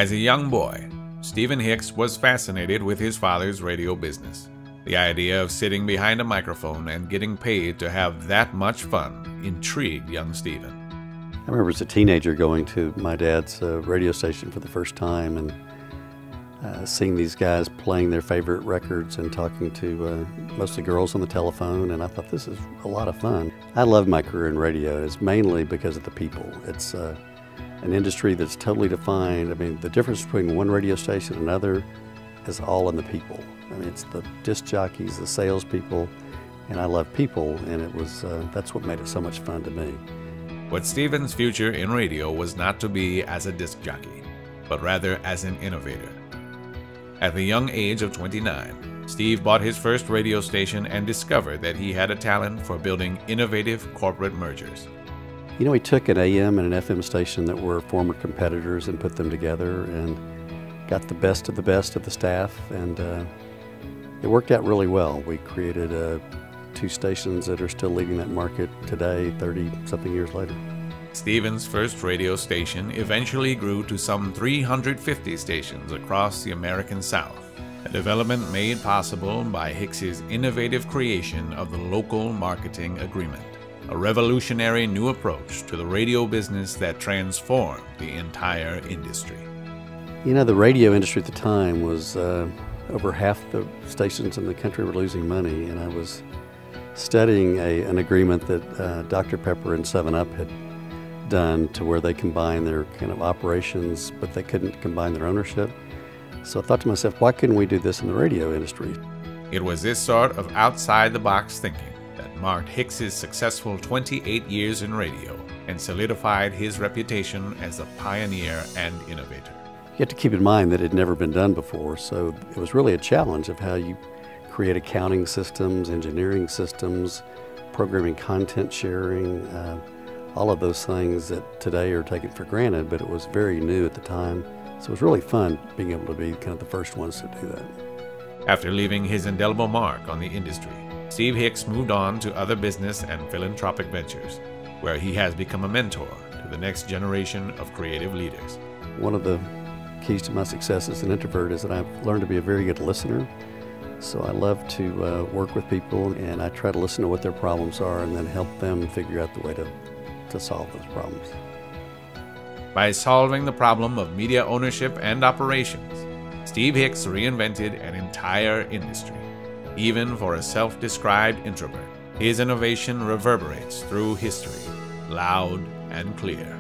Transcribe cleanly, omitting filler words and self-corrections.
As a young boy, Stephen Hicks was fascinated with his father's radio business. The idea of sitting behind a microphone and getting paid to have that much fun intrigued young Stephen. I remember as a teenager going to my dad's radio station for the first time and seeing these guys playing their favorite records and talking to mostly girls on the telephone, and I thought this is a lot of fun. I love my career in radio. It's mainly because of the people. It's an industry that's totally defined. I mean, the difference between one radio station and another is all in the people. I mean, it's the disc jockeys, the salespeople, and I love people, and it was that's what made it so much fun to me. But Stephen's future in radio was not to be as a disc jockey, but rather as an innovator. At the young age of 29, Steve bought his first radio station and discovered that he had a talent for building innovative corporate mergers. You know, he took an AM and an FM station that were former competitors and put them together and got the best of the staff, and it worked out really well. We created two stations that are still leading that market today, 30-something years later. Stephen's first radio station eventually grew to some 350 stations across the American South, a development made possible by Hicks's innovative creation of the local marketing agreement, a revolutionary new approach to the radio business that transformed the entire industry. You know, the radio industry at the time was over half the stations in the country were losing money, and I was studying an agreement that Dr. Pepper and 7-Up had done to where they combine their kind of operations, but they couldn't combine their ownership. So I thought to myself, why couldn't we do this in the radio industry? It was this sort of outside-the-box thinking that marked Hicks's successful 28 years in radio and solidified his reputation as a pioneer and innovator. You have to keep in mind that it had never been done before, so it was really a challenge of how you create accounting systems, engineering systems, programming, content sharing, all of those things that today are taken for granted, but it was very new at the time. So it was really fun being able to be kind of the first ones to do that. After leaving his indelible mark on the industry, Steve Hicks moved on to other business and philanthropic ventures, where he has become a mentor to the next generation of creative leaders. One of the keys to my success as an introvert is that I've learned to be a very good listener. So I love to work with people, and I try to listen to what their problems are and then help them figure out the way to solve those problems. By solving the problem of media ownership and operations, Steve Hicks reinvented an entire industry. Even for a self-described introvert, his innovation reverberates through history, loud and clear.